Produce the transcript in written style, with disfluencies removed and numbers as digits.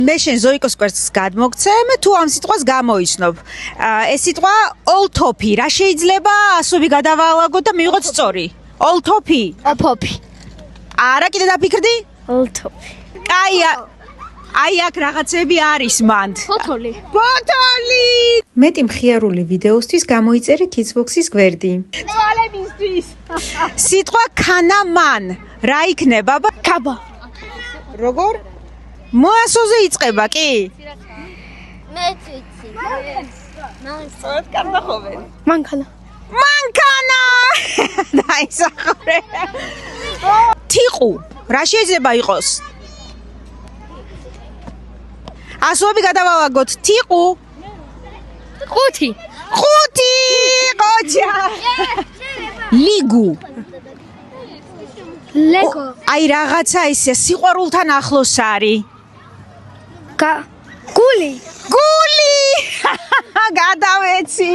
მე შენ ზოიკოს კვერცხს გადმოგცემ, თუ ამ სიტყვას გამოიცნობ. ეს სიტყვა ოლთოფი, რა შეიძლება ასოები გადავალაგოთ და მივიღოთ სწორი? ოლთოფი? ოფოფი. არა, კიდე დაფიქრდი? ოლთოფი. კაია. აი აქ რაღაცები არის მანდ. ფოთოლი. ფოთოლი! მეტი მხიარული ვიდეოსთვის გამოიწერე Kidsbox-ის გვერდი. წვალებისთვის. სიტყვა ქანამან. რა იქნება? კაბა. როგორ? მოასოზე იწყება, კი? მეც ვიცი. სწორად კარნახობენ. მანქანა. მანქანა! დაისახურე. თიყუ. რა შეიძლება იყოს? ასოები გადავალაგოთ. თიყუ. ყუთი. ხუთი! ყოჩა! ლიგუ. ლეგო. აი რაღაცა ისე სიყვარულთან ახლოს არის. გული. გული! გადავეცი.